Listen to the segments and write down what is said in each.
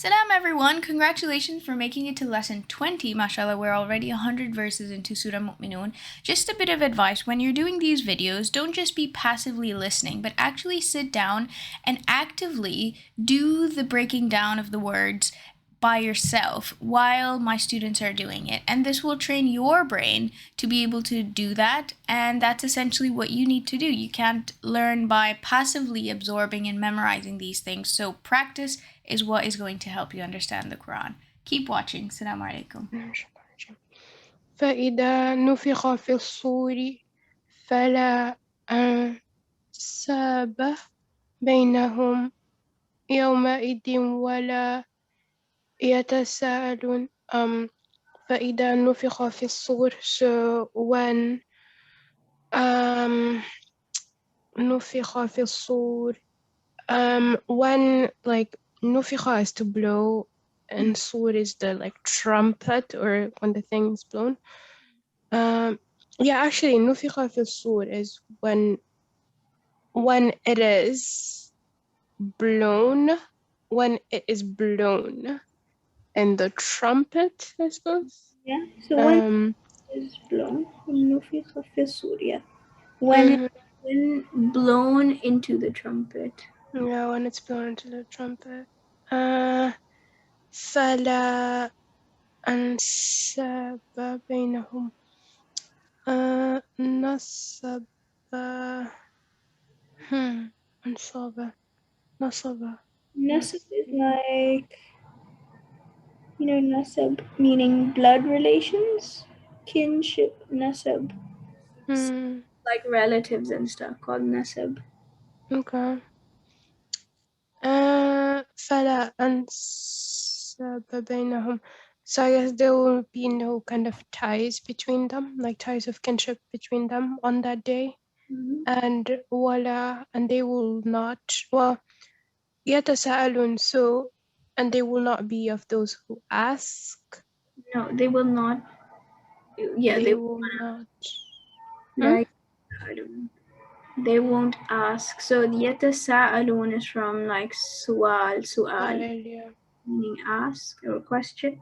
Salam everyone! Congratulations for making it to lesson 20. Mashallah, we're already 100 verses into Surah Muminoon. Just a bit of advice, when you're doing these videos, don't just be passively listening, but actually sit down and actively do the breaking down of the words by yourself while my students are doing it. And this will train your brain to be able to do that, and that's essentially what you need to do. You can't learn by passively absorbing and memorizing these things, so practice is what is going to help you understand the Quran. Keep watching. Assalamu alaikum. فإذا نفخ في الصور فلا أنساب بينهم يومئذ ولا يتساءلون. فإذا نفخ في الصور, so when نفخ في الصور, when like نفخ is to blow and sur is the like trumpet or when the thing is blown. Yeah, actually نفخ في الصور is when it is blown, and the trumpet, I suppose. Yeah, so when is blown, نفخ في الصور, yeah. When blown into the trumpet. Yeah, when it's blown into the trumpet. فلا أنساب بينهم. نصب. أنصاب. نصب. Nasab is like, nasab meaning blood relations, kinship, nasab. Like relatives and stuff called nasab. Okay. فلا أنساب بينهم. So I guess there will be no kind of ties between them, like ties of kinship between them on that day. And wala, and they will not, well, يتساءلون, so, and they will not be of those who ask. No, they will not. Yeah, they will not. Like, I don't know. They won't ask. So يتساءلون is from like su'al, meaning ask or question.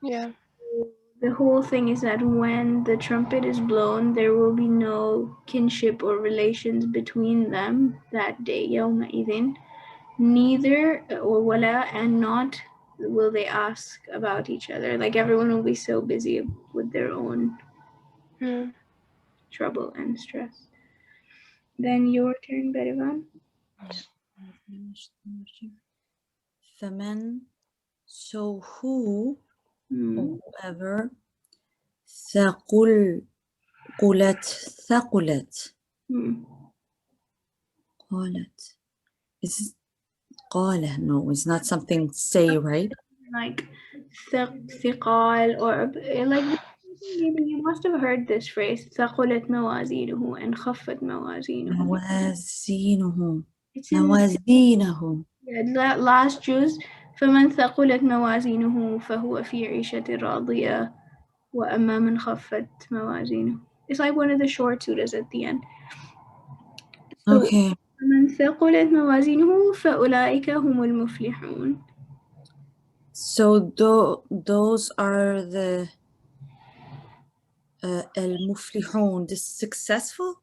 Yeah. The whole thing is that when the trumpet is blown, there will be no kinship or relations between them that day, يومئذ. Neither or wala, and not will they ask about each other. Like everyone will be so busy with their own trouble and stress. Then your turn, Berivan. فمن, so who or whoever, ثقلت. قالت. Is قالة? No, it's not something say, right? Like ثقال, or like maybe you must have heard this phrase, ثقلت موازينه and خفت موازينه. موازينه. Yeah, last juz, فمن ثقلت موازينه فهو في عيشة راضية وأما من خفت موازينه. It's like one of the short surahs at the end. So, okay. فمن ثقلت موازينه فأولئك هم المفلحون. So those are the المفلحون, the successful?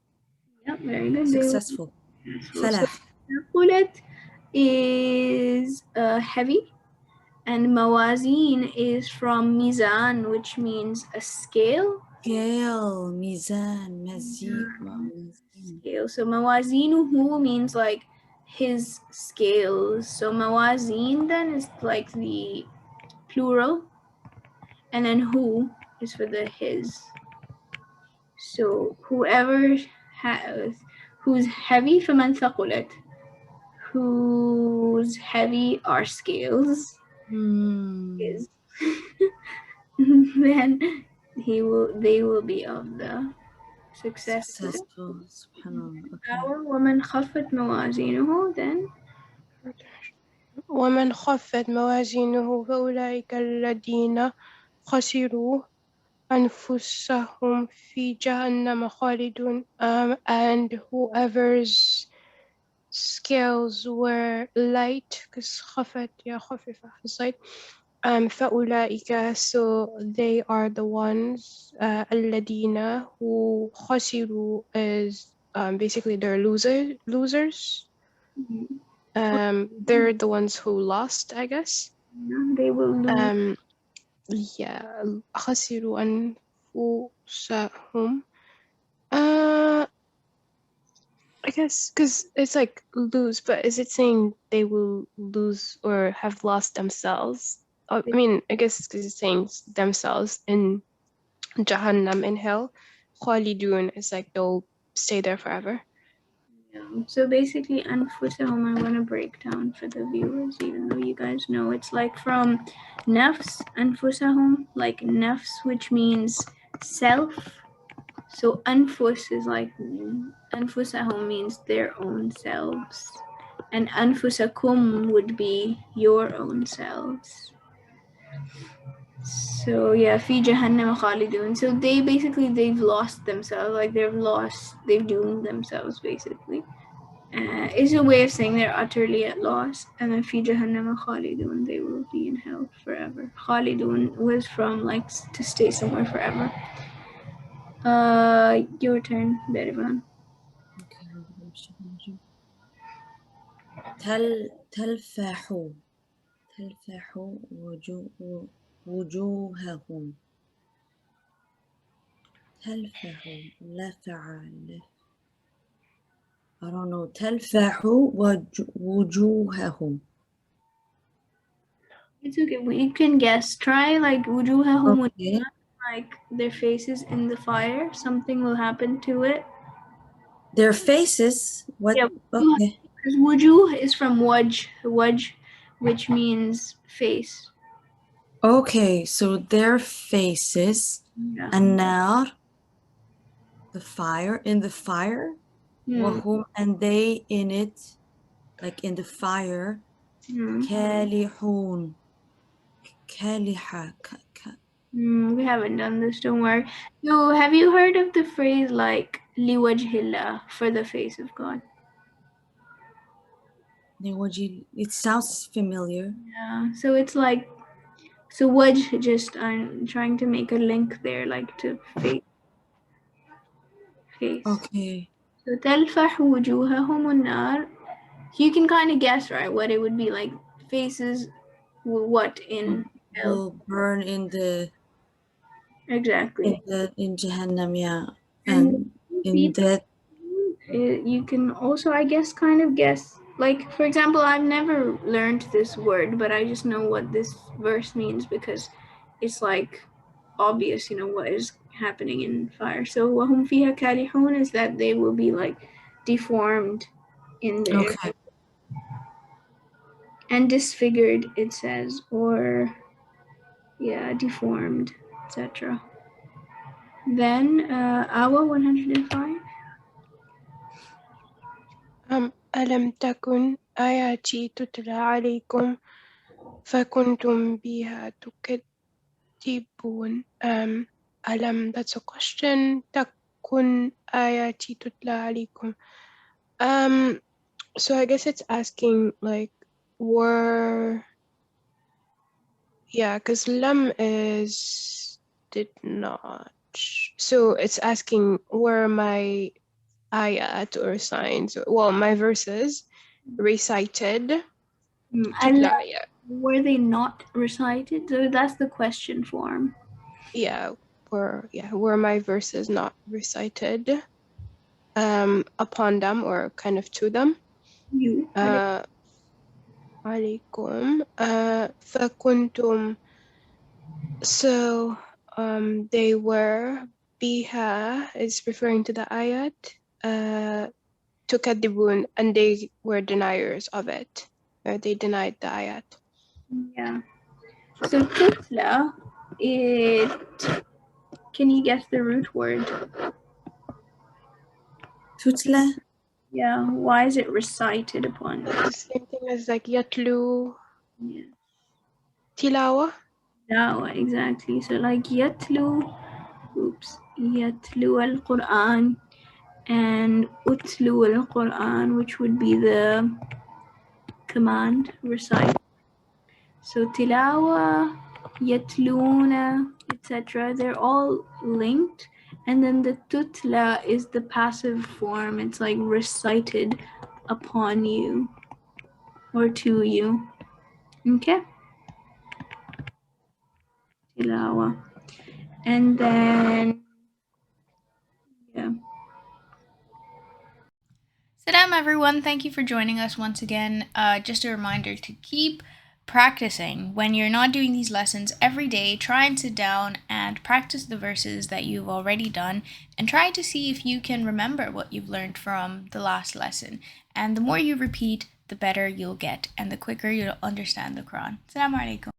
Yeah, very good. Successful. فلاح. ثقلت is heavy, and mawazin is from mizan, which means a scale. Scale, mizan, Scale. So mawazinuhu means like his scales. So mawazin then is like the plural, and then hu is for the his. So whoever who's heavy, فمن ثقلت. Whose heavy are scales. Is then they will be of the successful. Our woman خفت موازينه, then ومن خفت موازينه فأولئك الذين خسروا أنفسهم في جهنم خالدون. And whoever's scales were light, because خفت يا خفيفة is light. فأولئك, so they are the ones الذين who خسروا is basically they're losers. They're the ones who lost, I guess. They will lose. Yeah, خسروا أنفسهم. I guess because it's like lose, but is it saying they will lose or have lost themselves? I mean, I guess because it's saying themselves in Jahannam in hell. Khalidun is like they'll stay there forever. Yeah. So basically, anfusahum, I want to break down for the viewers, even though you guys know it's like from nafs, anfusahum, like nafs, which means self. So anfus is like anfusahum means their own selves, and anfusakum would be your own selves. So yeah, fi jahannam khalidun. So they've lost themselves, like they've doomed themselves basically. Is a way of saying they're utterly at loss, and then fi jahannam khalidun, they will be in hell forever. Khalidun was from like to stay somewhere forever. Your turn, Berivan. تلفح وجوههم تلفح لفع I don't know تلفح وجوههم. It's okay. You can guess. Try like wujuhahum, Okay. like their faces in the fire. Something will happen to it. Their faces. What? Yeah. Okay. Because wujuh is from waj, which means face. Okay, so their faces. Yeah. النار, the fire, in the fire. وهم, and they in it, like in the fire. كالحون. كالحة. We haven't done this, don't worry. So, have you heard of the phrase like liwajhillah, for the face of God? It sounds familiar. Yeah. So it's like, so wajh, just I'm trying to make a link there, like to face. Okay. So تلفح وجوههم النار. You can kind of guess, right, what it would be like. Faces, what in hell? Will burn in the Exactly. in Jahannam, yeah, And in that. you can also, I guess, kind of guess. Like, for example, I've never learned this word, but I just know what this verse means because it's like obvious, what is happening in fire. So وَهُمْ فِيهَا كَالِحُونَ is that they will be like deformed in there. Okay. And disfigured, it says, or deformed, etc. Then our 105. ألم تكن آياتي تتلى عليكم فكنتم بها تكذبون. ألم, that's a question. تكن آياتي تتلى عليكم. So I guess it's asking like because lam is did not. So it's asking were my ayat or signs, well, my verses recited. Were they not recited? So that's the question form. Were my verses not recited upon them or kind of to them? You. عليكم فكنتم, so they were, biha is referring to the ayat, tukadibun, and they were deniers of it, or they denied the ayat. Yeah. So tutla, can you guess the root word? Tutla? Yeah, why is it recited upon you? The same thing as like yatlu, Yeah. tilawa. Dawa, exactly. So like yatlu al-Quran, and utlu al-Quran, which would be the command, recite. So tilawa, yatluna, etc. They're all linked. And then the tutla is the passive form. It's like recited upon you or to you. Okay? Tilawa. And then, yeah. Salam everyone, thank you for joining us once again. Just a reminder to keep practicing. When you're not doing these lessons every day, try and sit down and practice the verses that you've already done and try to see if you can remember what you've learned from the last lesson. And the more you repeat, the better you'll get and the quicker you'll understand the Quran. Assalamu alaikum.